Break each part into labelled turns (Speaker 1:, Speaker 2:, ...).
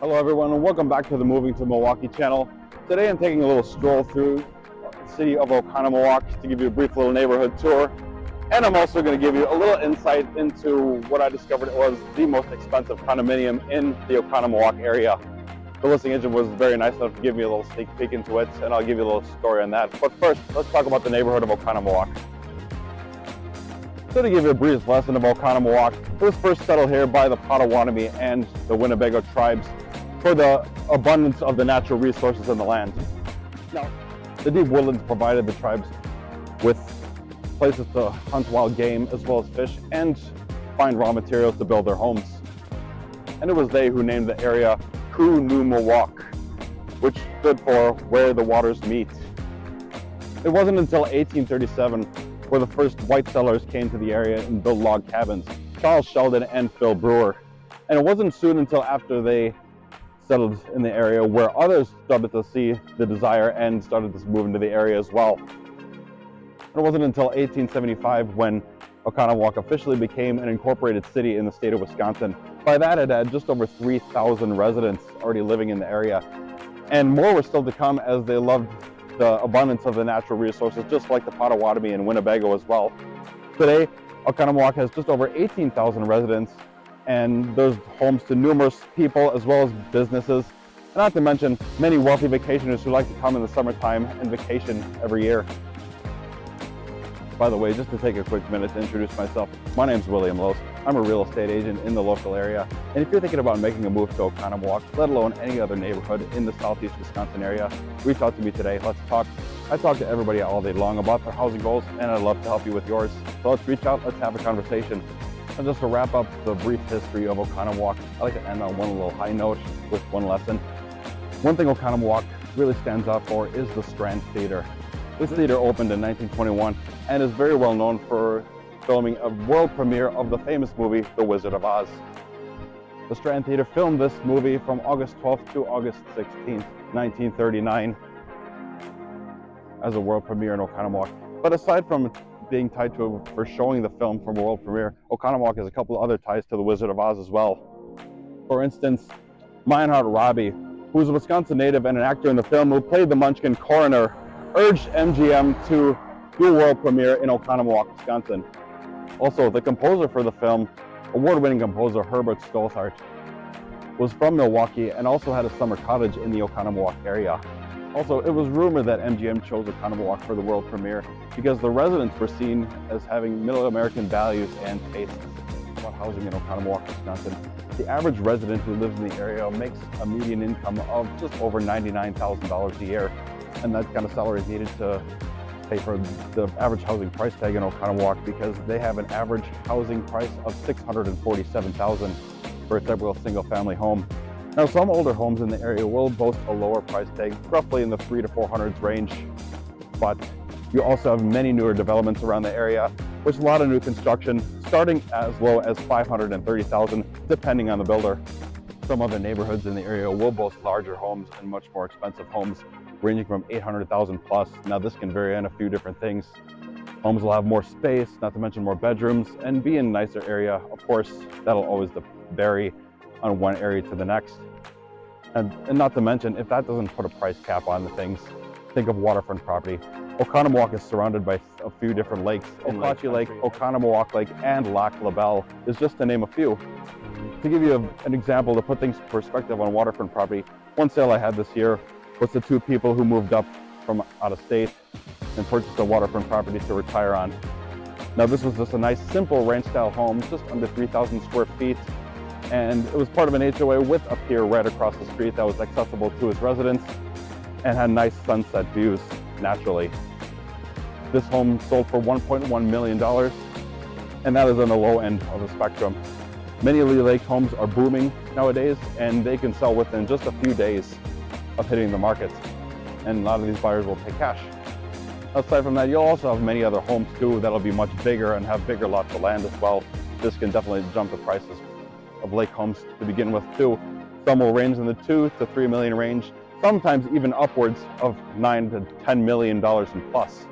Speaker 1: Hello everyone and welcome back to the Moving to Milwaukee channel. Today I'm taking a little stroll through the city of Woc-Oconomowoc to give you a brief little neighborhood tour. And I'm also going to give you a little insight into what I discovered was the most expensive condominium in the Oconomowoc area. The listing agent was very nice enough to give me a little sneak peek into it, and I'll give you a little story on that. But first, let's talk about the neighborhood of Oconomowoc. So to give you a brief lesson about Woc-Oconomowoc, it was first settled here by the Potawatomi and the Winnebago tribes for the abundance of the natural resources in the land. Now, the deep woodlands provided the tribes with places to hunt wild game as well as fish and find raw materials to build their homes. And it was they who named the area Woc-Oconomowoc, which stood for where the waters meet. It wasn't until 1837 where the first white settlers came to the area and built log cabins, Charles Sheldon and Phil Brewer. And it wasn't soon until after they settled in the area where others started to see the desire and started to move into the area as well. It wasn't until 1875 when Oconomowoc officially became an incorporated city in the state of Wisconsin. By that, it had just over 3,000 residents already living in the area. And more were still to come as they loved the abundance of the natural resources, just like the Potawatomi and Winnebago as well. Today, Oconomowoc has just over 18,000 residents, and there's homes to numerous people as well as businesses, and not to mention many wealthy vacationers who like to come in the summertime and vacation every year. By the way, just to take a quick minute to introduce myself, my name is William Loos. I'm a real estate agent in the local area, and if you're thinking about making a move to Oconomowoc, let alone any other neighborhood in the southeast Wisconsin area, reach out to me today. Let's talk. I talk to everybody all day long about their housing goals, and I'd love to help you with yours. So let's reach out, let's have a conversation. And just to wrap up the brief history of Oconomowoc, I like to end on one little high note with one lesson. One thing Oconomowoc really stands out for is the Strand Theater. This theater opened in 1921 and is very well known for filming a world premiere of the famous movie, The Wizard of Oz. The Strand Theater filmed this movie from August 12th to August 16th, 1939 as a world premiere in Oconomowoc. But aside from being tied to it for showing the film from a world premiere, Oconomowoc has a couple of other ties to The Wizard of Oz as well. For instance, Meinhard Robbie, who is a Wisconsin native and an actor in the film who played the Munchkin coroner, urged MGM to do a world premiere in Oconomowoc, Wisconsin. Also, the composer for the film, award-winning composer Herbert Stolzart, was from Milwaukee and also had a summer cottage in the Oconomowoc area. Also, it was rumored that MGM chose Oconomowoc for the world premiere because the residents were seen as having middle American values and tastes. About housing in Oconomowoc, Wisconsin, the average resident who lives in the area makes a median income of just over $99,000 a year. And that kind of salary is needed to pay for the average housing price tag in Oconomowoc because they have an average housing price of $647,000 for a typical single-family home. Now, some older homes in the area will boast a lower price tag, roughly in the $300,000 to $400,000 range, but you also have many newer developments around the area, with a lot of new construction starting as low as $530,000, depending on the builder. Some other neighborhoods in the area will boast larger homes and much more expensive homes, ranging from $800,000 plus. Now, this can vary on a few different things. Homes will have more space, not to mention more bedrooms, and be in a nicer area. Of course, that'll always vary on one area to the next. And not to mention, if that doesn't put a price cap on the things, think of waterfront property. Oconomowoc is surrounded by a few different lakes. Okauchee Lake, Oconomowoc Lake, and Lac La Belle is just to name a few. To give you an example, to put things in perspective on waterfront property, one sale I had this year was the two people who moved up from out of state and purchased a waterfront property to retire on. Now, this was just a nice, simple ranch-style home, just under 3,000 square feet, and it was part of an HOA with a pier right across the street that was accessible to its residents and had nice sunset views naturally. This home sold for $1.1 million, and that is on the low end of the spectrum. Many of the lake homes are booming nowadays, and they can sell within just a few days of hitting the market, and a lot of these buyers will pay cash. Aside from that, you'll also have many other homes too that'll be much bigger and have bigger lots of land as well. This can definitely jump the prices of lake homes to begin with too. Some will range in the $2 to $3 million range, sometimes even upwards of $9 to $10 million and plus.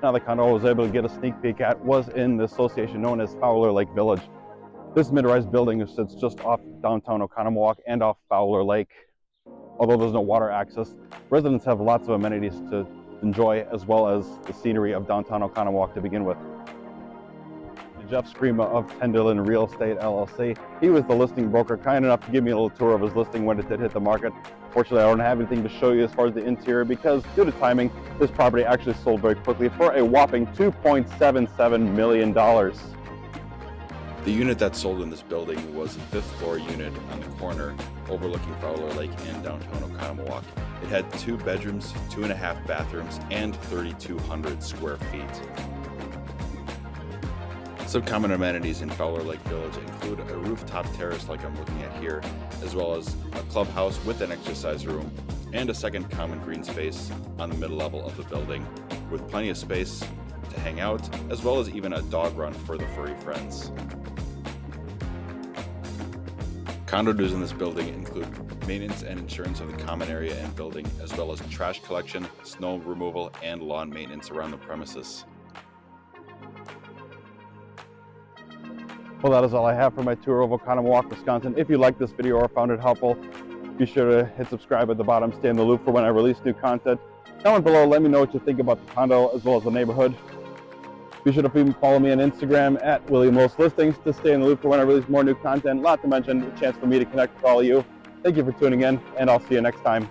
Speaker 1: Now, the condo I was able to get a sneak peek at was in the association known as Fowler Lake Village. This mid-rise building sits just off downtown Oconomowoc and off Fowler Lake. Although there's no water access, residents have lots of amenities to enjoy, as well as the scenery of downtown Oconomowoc to begin with. Jeff Screama of Tenderlin Real Estate LLC. He was the listing broker, kind enough to give me a little tour of his listing when it did hit the market. Fortunately, I don't have anything to show you as far as the interior because due to timing, this property actually sold very quickly for a whopping $2.77 million.
Speaker 2: The unit that sold in this building was a 5th floor unit on the corner overlooking Fowler Lake and downtown Oconomowoc. It had 2 bedrooms, 2.5 bathrooms, and 3,200 square feet. Some common amenities in Fowler Lake Village include a rooftop terrace like I'm looking at here, as well as a clubhouse with an exercise room, and a second common green space on the middle level of the building, with plenty of space to hang out, as well as even a dog run for the furry friends. Condo dues in this building include maintenance and insurance of the common area and building, as well as trash collection, snow removal, and lawn maintenance around the premises.
Speaker 1: Well, that is all I have for my tour of Woc-Oconomowoc, Wisconsin. If you liked this video or found it helpful, be sure to hit subscribe at the bottom, stay in the loop for when I release new content. Comment below, let me know what you think about the condo as well as the neighborhood. Be sure to follow me on Instagram at WilliamLoosListings to stay in the loop for when I release more new content. Not to mention a chance for me to connect with all of you. Thank you for tuning in, and I'll see you next time.